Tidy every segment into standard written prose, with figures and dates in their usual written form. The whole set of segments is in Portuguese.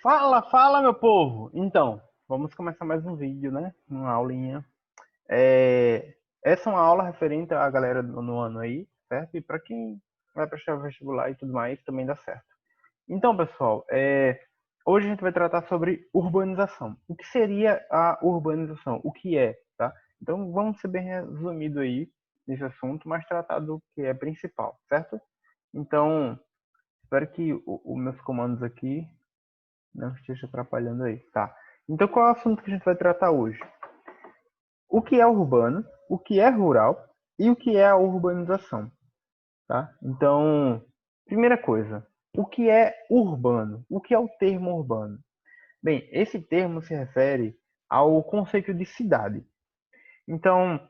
Fala, fala, meu povo! Então, vamos começar mais um vídeo, né? Uma aulinha. Essa é uma aula referente à galera no ano aí, certo? E para quem vai prestar vestibular e tudo mais, também dá certo. Então, pessoal, hoje a gente vai tratar sobre urbanização. O que seria a urbanização? O que é, tá? Então, vamos ser bem resumido aí nesse assunto, mas tratar do que é principal, certo? Então, espero que os meus comandos aqui não esteja atrapalhando aí. Tá. Então, qual é o assunto que a gente vai tratar hoje? O que é urbano, o que é rural e o que é a urbanização. Tá? Então, primeira coisa, o que é urbano? O que é o termo urbano? Bem, esse termo se refere ao conceito de cidade. Então,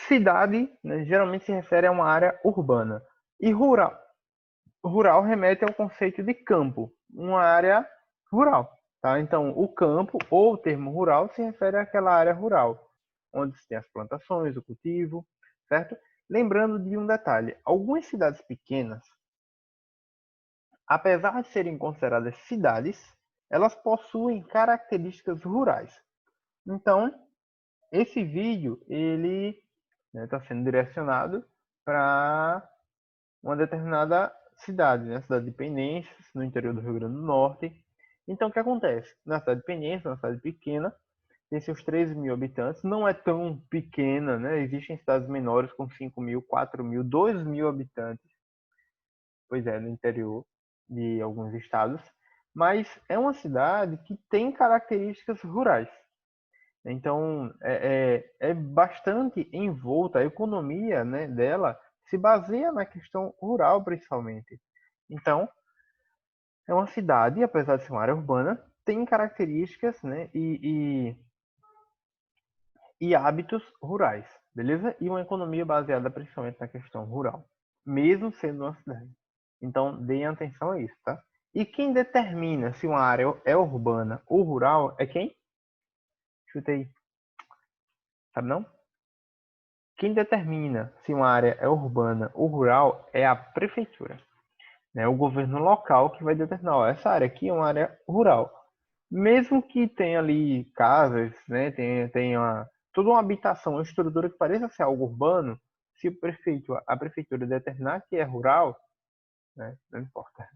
cidade, né, geralmente se refere a uma área urbana. E rural remete ao conceito de campo, uma área rural. Tá? Então, o campo ou o termo rural se refere àquela área rural, onde se tem as plantações, o cultivo, certo? Lembrando de um detalhe: algumas cidades pequenas, apesar de serem consideradas cidades, elas possuem características rurais. Então, esse vídeo ele está sendo direcionado para uma determinada cidade, né? Cidade de Penenses, no interior do Rio Grande do Norte. Então, o que acontece? Na cidade de Penenses, uma cidade pequena, tem seus 13 mil habitantes, não é tão pequena, né? Existem cidades menores com 5 mil, 4 mil, 2 mil habitantes, pois é, no interior de alguns estados, mas é uma cidade que tem características rurais. Então, é bastante envolta, a economia, né, dela se baseia na questão rural, principalmente. Então, é uma cidade, apesar de ser uma área urbana, tem características, né, e hábitos rurais, beleza? E uma economia baseada principalmente na questão rural, mesmo sendo uma cidade. Então, deem atenção a isso, tá? E quem determina se uma área é urbana ou rural é quem? Chuta aí, sabe não? Quem determina se uma área é urbana ou rural é a prefeitura, né? O governo local que vai determinar, ó, essa área aqui é uma área rural. Mesmo que tenha ali casas, né, tenha toda uma habitação, uma estrutura que pareça ser algo urbano, se a prefeitura determinar que é rural, né, não importa.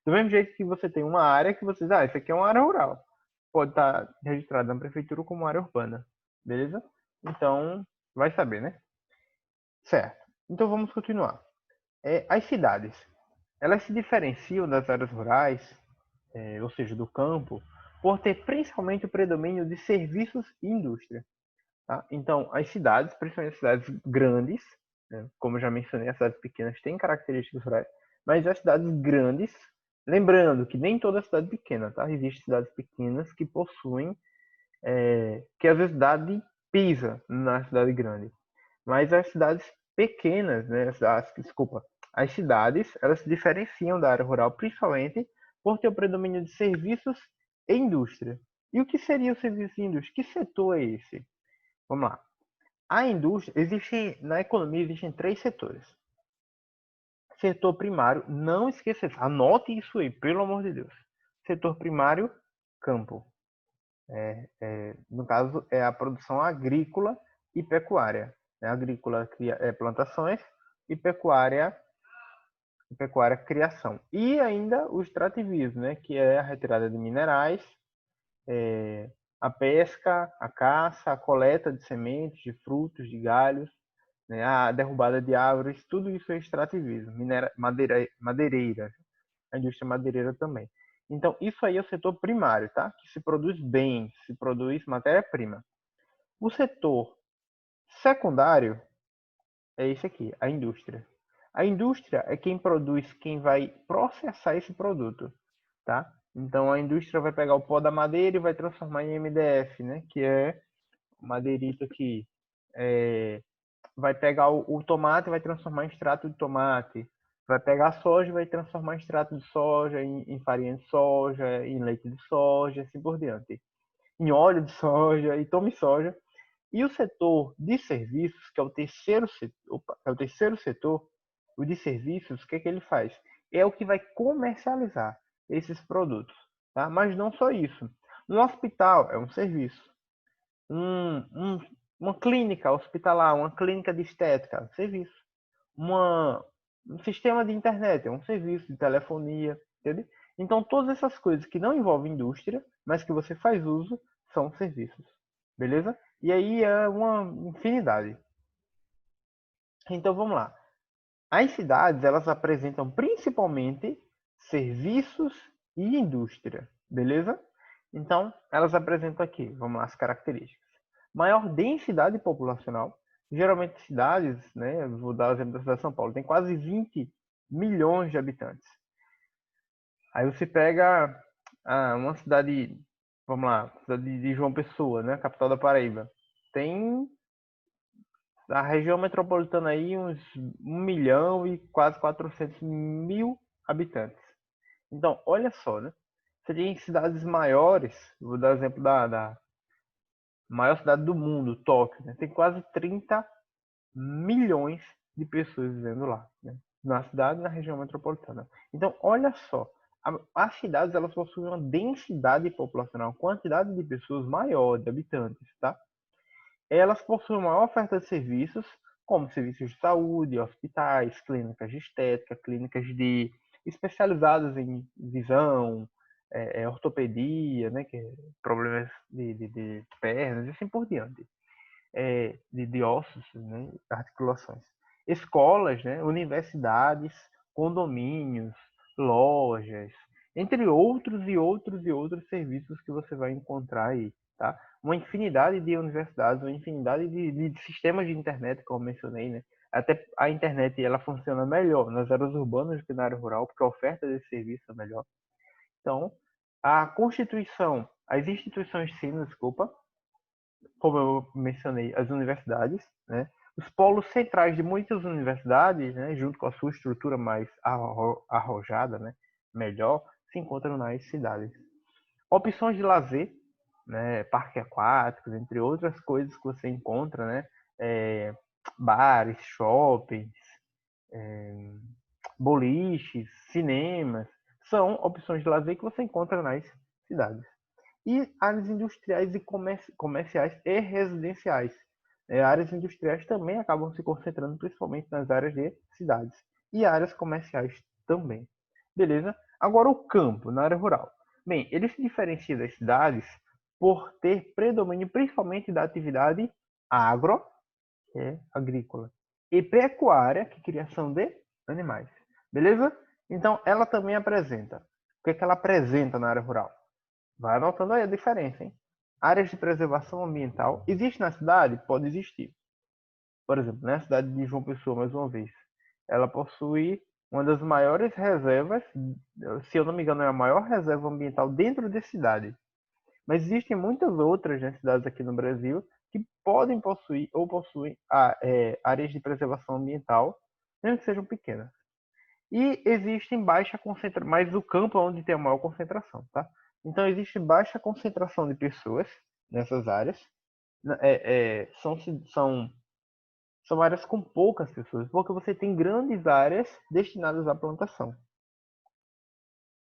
Do mesmo jeito que você tem uma área que você diz, isso aqui é uma área rural, pode estar registrada na prefeitura como área urbana, beleza? Então, vai saber, né? Certo. Então vamos continuar. As cidades, elas se diferenciam das áreas rurais, ou seja, do campo, por ter principalmente o predomínio de serviços e indústria. Tá? Então, as cidades, principalmente as cidades grandes, né, como eu já mencionei, as cidades pequenas têm características rurais, mas as cidades grandes, lembrando que nem toda cidade pequena, tá? Existem cidades pequenas que possuem, que às vezes dá de pisa na cidade grande. Mas as cidades pequenas, né, desculpa, as cidades, elas se diferenciam da área rural principalmente por ter o predomínio de serviços e indústria. E o que seria o serviço e indústria? Que setor é esse? Vamos lá. A indústria, na economia existem três setores. Setor primário, não esqueça, anote isso aí, pelo amor de Deus. Setor primário, campo. No caso, é a produção agrícola e pecuária. Agrícola cria plantações e pecuária criação. E ainda o extrativismo, né, que é a retirada de minerais, a pesca, a caça, a coleta de sementes, de frutos, de galhos, né, a derrubada de árvores, tudo isso é extrativismo. Madeireira, a indústria madeireira também. Então, isso aí é o setor primário, tá? Que se produz bens, se produz matéria-prima. O setor secundário é esse aqui, a indústria. A indústria é quem produz, quem vai processar esse produto, tá? Então a indústria vai pegar o pó da madeira e vai transformar em MDF, né? Que é o madeirito aqui. Vai pegar o tomate e vai transformar em extrato de tomate. Vai pegar a soja e vai transformar em extrato de soja, em farinha de soja, em leite de soja, assim por diante. Em óleo de soja e tome soja. E o setor de serviços, que é o terceiro setor, o de serviços, o que é que ele faz? É o que vai comercializar esses produtos. tá? Mas não só isso. Um hospital é um serviço. Uma clínica hospitalar, uma clínica de estética, é um serviço. Um sistema de internet é um serviço de telefonia, entende? Então, todas essas coisas que não envolvem indústria, mas que você faz uso, são serviços, beleza? E aí é uma infinidade. Então, vamos lá. As cidades, elas apresentam principalmente serviços e indústria, beleza? Então, elas apresentam aqui, vamos lá, as características. Maior densidade populacional. Geralmente cidades, né, vou dar o exemplo da cidade de São Paulo, tem quase 20 milhões de habitantes. Aí você pega uma cidade, vamos lá, cidade de João Pessoa, né, capital da Paraíba. Tem a região metropolitana aí uns 1 milhão e quase 400 mil habitantes. Então, olha só, né? Você tem cidades maiores, vou dar o exemplo da maior cidade do mundo, Tóquio, né? Tem quase 30 milhões de pessoas vivendo lá, né? Na cidade e na região metropolitana. Então, olha só, as cidades elas possuem uma densidade populacional, uma quantidade de pessoas maior, de habitantes, tá? Elas possuem uma oferta de serviços, como serviços de saúde, hospitais, clínicas de estética, clínicas de especializadas em visão, ortopedia, né, que é problemas de pernas e assim por diante, de ossos, né, articulações. Escolas, né, universidades, condomínios, lojas, entre outros e outros e outros serviços que você vai encontrar aí, tá? Uma infinidade de universidades, uma infinidade de sistemas de internet, como eu mencionei, né? Até a internet ela funciona melhor nas áreas urbanas do que na área rural, porque a oferta desse serviço é melhor. Então, a Constituição, as instituições de ensino, desculpa, como eu mencionei, as universidades, né? Os polos centrais de muitas universidades, né, junto com a sua estrutura mais arrojada, né, melhor, se encontram nas cidades. Opções de lazer, né, parque aquáticos, entre outras coisas que você encontra, né, bares, shoppings, boliches, cinemas, são opções de lazer que você encontra nas cidades. E áreas industriais e comerciais e residenciais. Áreas industriais também acabam se concentrando principalmente nas áreas de cidades e áreas comerciais também. Beleza? Agora o campo, na área rural. Bem, ele se diferencia das cidades por ter predomínio principalmente da atividade agro, que é agrícola, e pecuária, que é criação de animais. Beleza? Então, ela também apresenta. O que é que ela apresenta na área rural? Vai anotando aí a diferença, hein? Áreas de preservação ambiental. Existe na cidade? Pode existir. Por exemplo, na cidade de João Pessoa, mais uma vez, ela possui uma das maiores reservas, se eu não me engano, é a maior reserva ambiental dentro da cidade. Mas existem muitas outras, né, cidades aqui no Brasil que podem possuir ou possuem áreas de preservação ambiental, mesmo que sejam pequenas. E existem baixa concentração, mas o campo é onde tem a maior concentração, tá? Então existe baixa concentração de pessoas nessas áreas. É, é, são, são, são áreas com poucas pessoas, porque você tem grandes áreas destinadas à plantação.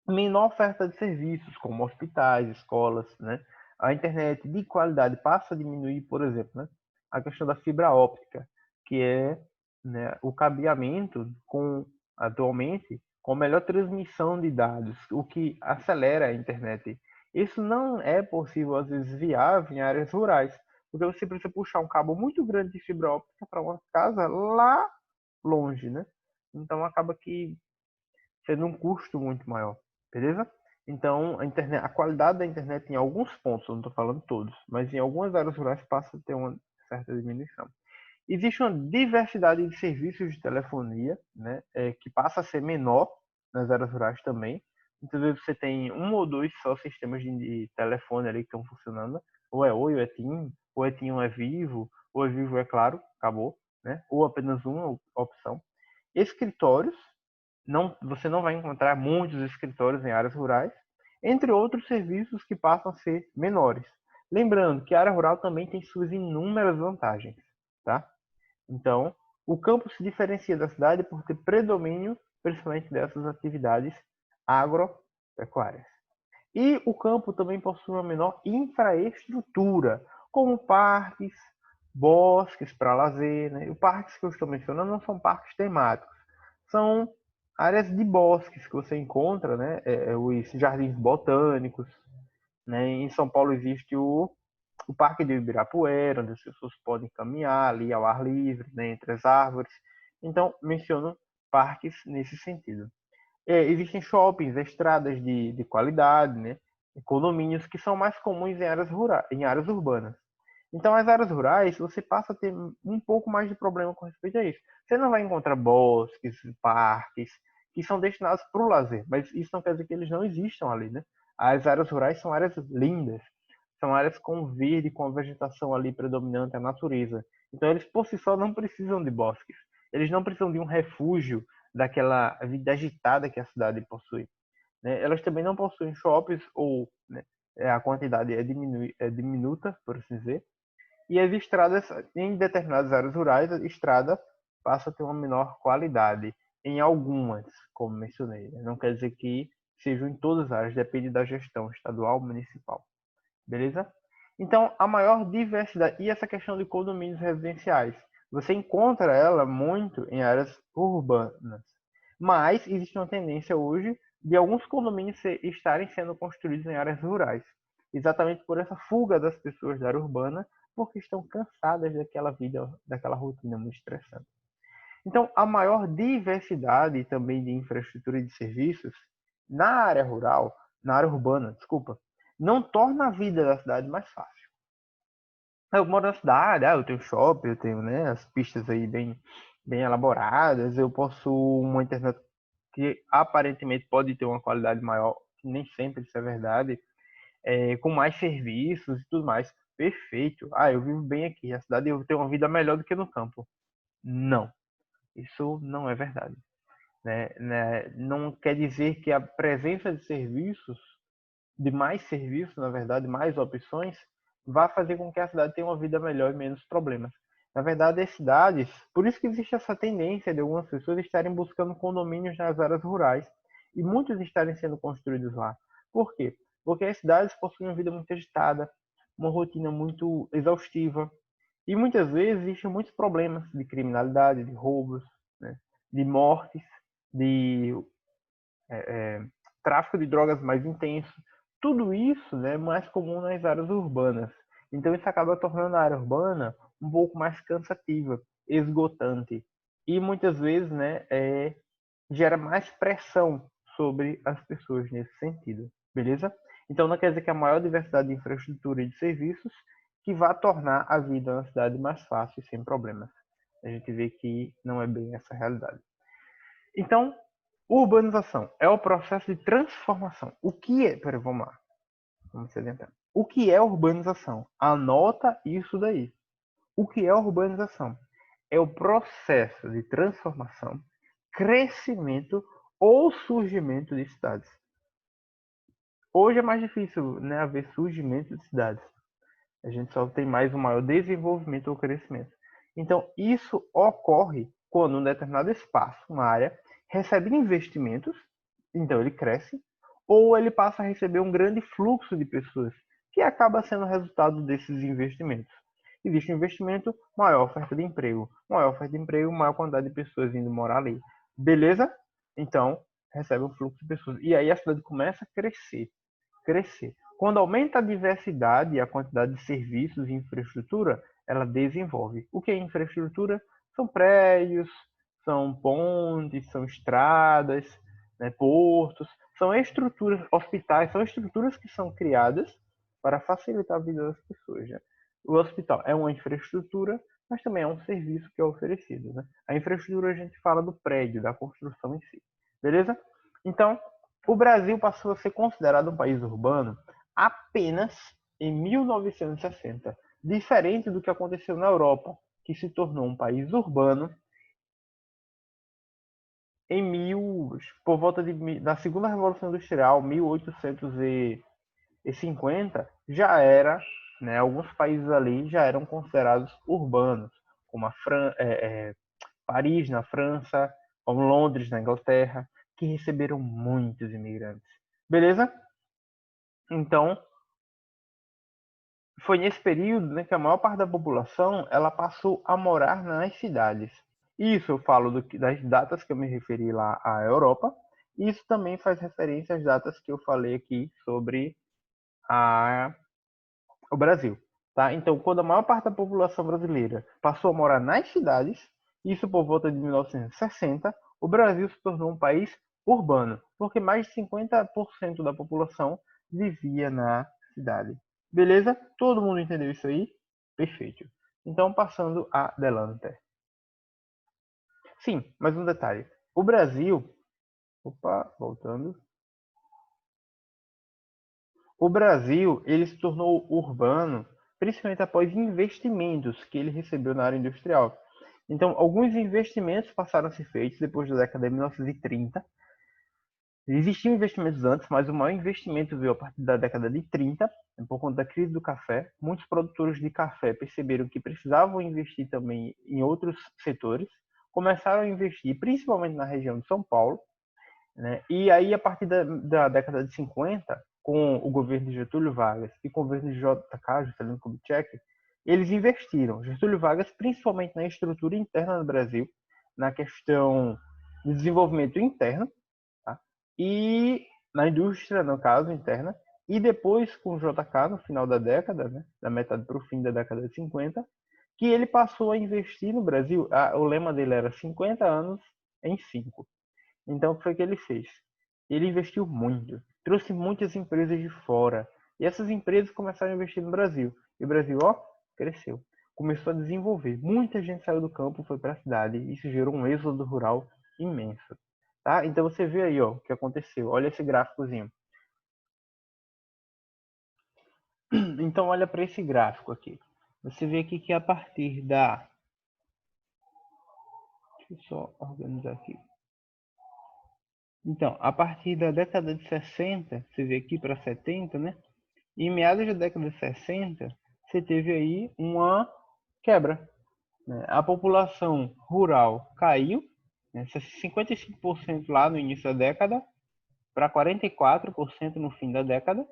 Menor oferta de serviços, como hospitais, escolas, né? A internet de qualidade passa a diminuir, por exemplo, né? A questão da fibra óptica, que é, né, o cabeamento atualmente com melhor transmissão de dados, o que acelera a internet. Isso não é possível, às vezes, viável em áreas rurais, porque você precisa puxar um cabo muito grande de fibra óptica para uma casa lá longe, né? Então acaba que sendo um custo muito maior, beleza? Então, a qualidade da internet em alguns pontos, eu não estou falando todos, mas em algumas áreas rurais passa a ter uma certa diminuição. Existe uma diversidade de serviços de telefonia, né, que passa a ser menor nas áreas rurais também. Muitas vezes você tem um ou dois só sistemas de telefone ali que estão funcionando, ou é Oi, ou é TIM, ou é TIM, ou é Vivo, ou é Vivo, é Claro, acabou, né? Ou apenas uma opção. Escritórios, você não vai encontrar muitos escritórios em áreas rurais, entre outros serviços que passam a ser menores. Lembrando que a área rural também tem suas inúmeras vantagens, tá? Então, o campo se diferencia da cidade por ter predomínio, principalmente dessas atividades agropecuárias. E o campo também possui uma menor infraestrutura, como parques, bosques para lazer, né? E os parques que eu estou mencionando não são parques temáticos, são áreas de bosques que você encontra, né? Os jardins botânicos, né? Em São Paulo existe o Parque de Ibirapuera, onde as pessoas podem caminhar ali ao ar livre, né? Entre as árvores. Então, menciono parques nesse sentido. Existem shoppings, estradas de qualidade, né? Condomínios que são mais comuns em áreas rurais, em áreas urbanas. Então, as áreas rurais, você passa a ter um pouco mais de problema com respeito a isso. Você não vai encontrar bosques, parques, que são destinados para o lazer, mas isso não quer dizer que eles não existam ali, né? As áreas rurais são áreas lindas, são áreas com verde, com a vegetação ali predominante, a natureza. Então, eles por si só não precisam de bosques. Eles não precisam de um refúgio daquela vida agitada que a cidade possui, né? Elas também não possuem shoppings ou, né, a quantidade é diminuta, por assim dizer. E as estradas, em determinadas áreas rurais, a estrada passa a ter uma menor qualidade. Em algumas, como mencionei, né? Não quer dizer que sejam em todas as áreas, depende da gestão estadual, municipal. Beleza? Então, a maior diversidade. E essa questão de condomínios residenciais? Você encontra ela muito em áreas urbanas. Mas existe uma tendência hoje de alguns condomínios estarem sendo construídos em áreas rurais. Exatamente por essa fuga das pessoas da área urbana, porque estão cansadas daquela vida, daquela rotina muito estressante. Então, a maior diversidade também de infraestrutura e de serviços na área rural, na área urbana, desculpa, não torna a vida da cidade mais fácil. Eu moro na cidade, eu tenho shopping, eu tenho, né, as pistas aí bem elaboradas, eu posso uma internet que aparentemente pode ter uma qualidade maior, que nem sempre isso é verdade, com mais serviços e tudo mais. Perfeito. Eu vivo bem aqui, a cidade eu tenho uma vida melhor do que no campo. Não, isso não é verdade. Né? Não quer dizer que a presença de serviços, de mais serviços, na verdade, mais opções, vai fazer com que a cidade tenha uma vida melhor e menos problemas. Na verdade, as cidades, por isso que existe essa tendência de algumas pessoas estarem buscando condomínios nas áreas rurais e muitos estarem sendo construídos lá. Por quê? Porque as cidades possuem uma vida muito agitada, uma rotina muito exaustiva e muitas vezes existem muitos problemas de criminalidade, de roubos, né? De mortes, de tráfico de drogas mais intenso. Tudo isso, né, é mais comum nas áreas urbanas. Então isso acaba tornando a área urbana um pouco mais cansativa, esgotante e muitas vezes, né, gera mais pressão sobre as pessoas nesse sentido, beleza? Então não quer dizer que a maior diversidade de infraestrutura e de serviços que vá tornar a vida na cidade mais fácil e sem problemas. A gente vê que não é bem essa a realidade. Então, urbanização é o processo de transformação. O que é? Peraí, vamos lá. Vamos se adentrar. O que é urbanização? Anota isso daí. O que é urbanização? É o processo de transformação, crescimento ou surgimento de cidades. Hoje é mais difícil, né, haver surgimento de cidades. A gente só tem mais um maior desenvolvimento ou crescimento. Então, isso ocorre quando um determinado espaço, uma área, recebe investimentos, então ele cresce, ou ele passa a receber um grande fluxo de pessoas, que acaba sendo resultado desses investimentos. Existe um investimento, maior oferta de emprego. Maior oferta de emprego, maior quantidade de pessoas indo morar ali. Beleza? Então, recebe um fluxo de pessoas. E aí a cidade começa a crescer. Quando aumenta a diversidade e a quantidade de serviços e infraestrutura, ela desenvolve. O que é infraestrutura? São prédios, são pontes, são estradas, né, portos, são estruturas, hospitais, são estruturas que são criadas para facilitar a vida das pessoas. Né? O hospital é uma infraestrutura, mas também é um serviço que é oferecido. Né? A infraestrutura a gente fala do prédio, da construção em si. Beleza? Então, o Brasil passou a ser considerado um país urbano apenas em 1960, diferente do que aconteceu na Europa, que se tornou um país urbano em por volta da segunda Revolução Industrial, 1850, já era, né, alguns países ali já eram considerados urbanos, como Paris na França, como Londres na Inglaterra, que receberam muitos imigrantes. Beleza? Então, foi nesse período, né, que a maior parte da população ela passou a morar nas cidades. Isso eu falo das datas que eu me referi lá à Europa. Isso também faz referência às datas que eu falei aqui sobre a, o Brasil. Tá? Então, quando a maior parte da população brasileira passou a morar nas cidades, isso por volta de 1960, o Brasil se tornou um país urbano, porque mais de 50% da população vivia na cidade. Beleza? Todo mundo entendeu isso aí? Perfeito. Então, passando a Delanter. Sim, mais um detalhe. O Brasil. Opa, voltando. O Brasil ele se tornou urbano principalmente após investimentos que ele recebeu na área industrial. Então, alguns investimentos passaram a ser feitos depois da década de 1930. Existiam investimentos antes, mas o maior investimento veio a partir da década de 30, por conta da crise do café. Muitos produtores de café perceberam que precisavam investir também em outros setores, começaram a investir principalmente na região de São Paulo, né? E aí, a partir da década de 50, com o governo de Getúlio Vargas e com o governo de JK, Juscelino Kubitschek, eles investiram. Getúlio Vargas, principalmente na estrutura interna do Brasil, na questão de desenvolvimento interno, tá? E na indústria, no caso, interna. E depois, com o JK, no final da década, né, da metade para o fim da década de 50, que ele passou a investir no Brasil. O lema dele era 50 anos em 5. Então, o que foi que ele fez? Ele investiu muito, trouxe muitas empresas de fora. E essas empresas começaram a investir no Brasil. E o Brasil, ó, cresceu. Começou a desenvolver. Muita gente saiu do campo, foi para a cidade. E isso gerou um êxodo rural imenso. Tá? Então, você vê aí, ó, o que aconteceu. Olha esse gráficozinho. Então, olha para esse gráfico aqui. Você vê aqui que a partir da... Deixa eu só organizar aqui. Então, a partir da década de 60, você vê aqui para 70, né? E em meados da década de 60, você teve aí uma quebra, né? A população rural caiu, né? 55% lá no início da década, para 44% no fim da década.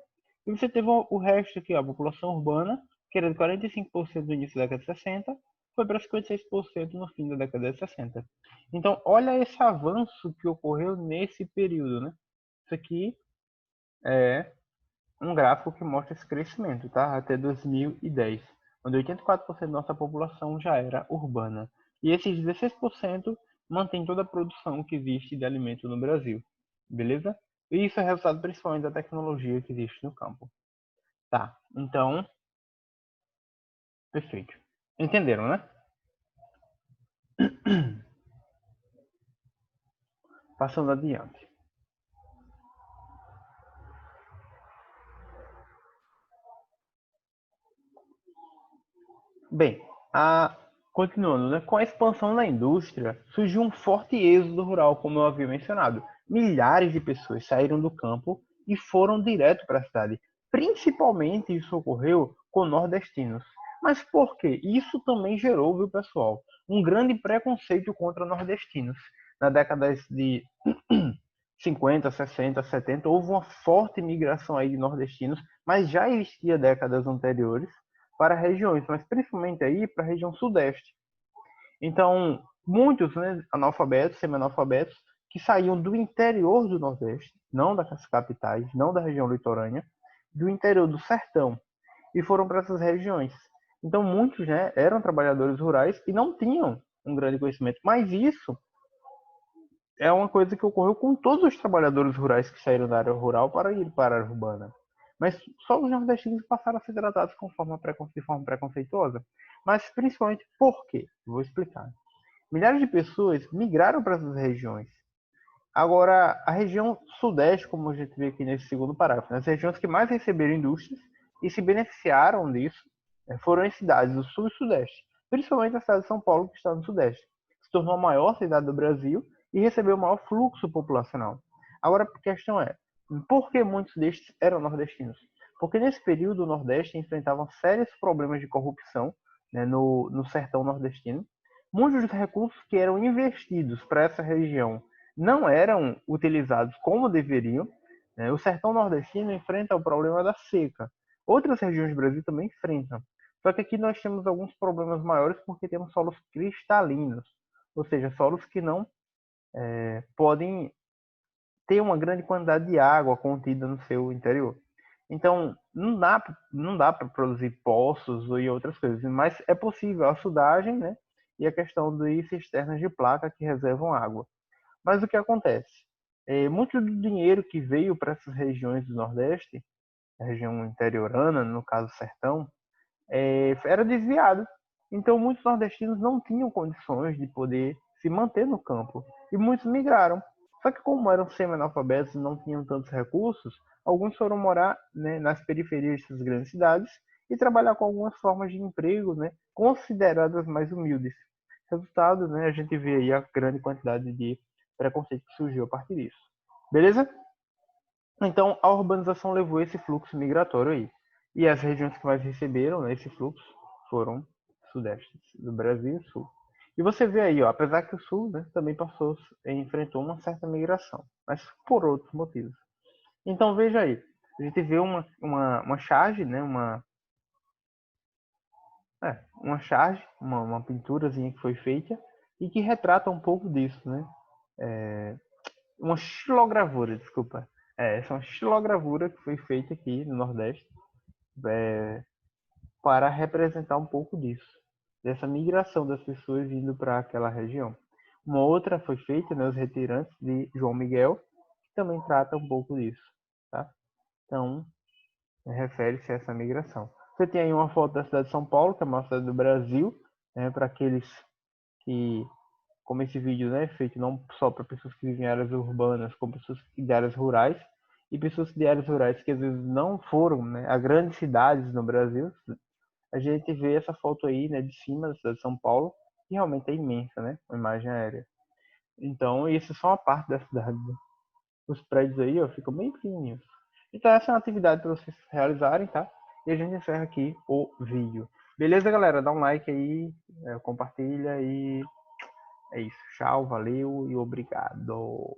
E você teve o resto aqui, ó, a população urbana, que era de 45% no início da década de 60, foi para 56% no fim da década de 60. Então, olha esse avanço que ocorreu nesse período, né? Isso aqui é um gráfico que mostra esse crescimento, tá? Até 2010, onde 84% da nossa população já era urbana. E esses 16% mantém toda a produção que existe de alimento no Brasil. Beleza? E isso é resultado principalmente da tecnologia que existe no campo. Tá, então, perfeito. Entenderam, né? Passando adiante. Bem, continuando, né? Com a expansão da indústria, surgiu um forte êxodo rural, como eu havia mencionado. Milhares de pessoas saíram do campo e foram direto para a cidade. Principalmente isso ocorreu com nordestinos. Mas por quê? Isso também gerou, viu, pessoal, um grande preconceito contra nordestinos. Na década de 50, 60, 70, houve uma forte migração aí de nordestinos, mas já existia décadas anteriores para regiões, mas principalmente aí para a região sudeste. Então, muitos, né, analfabetos, semi-analfabetos, que saíam do interior do Nordeste, não das capitais, não da região litorânea, do interior do sertão, e foram para essas regiões. Então, muitos, né, eram trabalhadores rurais e não tinham um grande conhecimento. Mas isso é uma coisa que ocorreu com todos os trabalhadores rurais que saíram da área rural para ir para a área urbana. Mas só os nordestinos passaram a ser tratados de forma preconceituosa. Mas principalmente por quê? Vou explicar. Milhares de pessoas migraram para essas regiões. Agora, a região sudeste, como a gente vê aqui nesse segundo parágrafo, né, as regiões que mais receberam indústrias e se beneficiaram disso foram as cidades do sul e sudeste, principalmente a cidade de São Paulo, que está no sudeste. Se tornou a maior cidade do Brasil e recebeu o maior fluxo populacional. Agora, a questão é, por que muitos destes eram nordestinos? Porque nesse período o Nordeste enfrentava sérios problemas de corrupção, né, no sertão nordestino. Muitos dos recursos que eram investidos para essa região não eram utilizados como deveriam, né? O sertão nordestino enfrenta o problema da seca. Outras regiões do Brasil também enfrentam. Só que aqui nós temos alguns problemas maiores porque temos solos cristalinos, ou seja, solos que não podem ter uma grande quantidade de água contida no seu interior. Então, não dá para produzir poços e outras coisas, mas é possível a açudagem, né? E a questão de cisternas de placa que reservam água. Mas o que acontece? Muito do dinheiro que veio para essas regiões do Nordeste, a região interiorana, no caso sertão, era desviado. Então, muitos nordestinos não tinham condições de poder se manter no campo e muitos migraram. Só que, como eram semi-analfabetos e não tinham tantos recursos, alguns foram morar, né, nas periferias dessas grandes cidades e trabalhar com algumas formas de emprego, né, consideradas mais humildes. Resultado, né, a gente vê aí a grande quantidade de preconceito que surgiu a partir disso. Beleza? Então, a urbanização levou esse fluxo migratório aí. E as regiões que mais receberam, né, esse fluxo foram sudeste do Brasil e sul. E você vê aí, ó, apesar que o sul, né, também enfrentou uma certa migração, mas por outros motivos. Então veja aí, a gente vê uma charge, né, uma charge, uma pinturazinha que foi feita e que retrata um pouco disso, né? Uma xilogravura, desculpa. Essa é uma xilogravura que foi feita aqui no Nordeste para representar um pouco disso, dessa migração das pessoas indo para aquela região. Uma outra foi feita, né, os retirantes de João Miguel, que também trata um pouco disso, tá? Então, refere-se a essa migração. Você tem aí uma foto da cidade de São Paulo, que é a maior cidade do Brasil, né, para aqueles que, como esse vídeo, né, é feito não só para pessoas que vivem em áreas urbanas, como pessoas de áreas rurais, e pessoas de áreas rurais que às vezes não foram, né, a grandes cidades no Brasil, a gente vê essa foto aí, né, de cima da cidade de São Paulo, que realmente é imensa, né, uma imagem aérea. Então, isso é só uma parte da cidade. Os prédios aí, ó, ficam bem pequenininhos. Então, essa é uma atividade para vocês realizarem, tá? E a gente encerra aqui o vídeo. Beleza, galera? Dá um like aí, compartilha e é isso. Tchau, valeu e obrigado.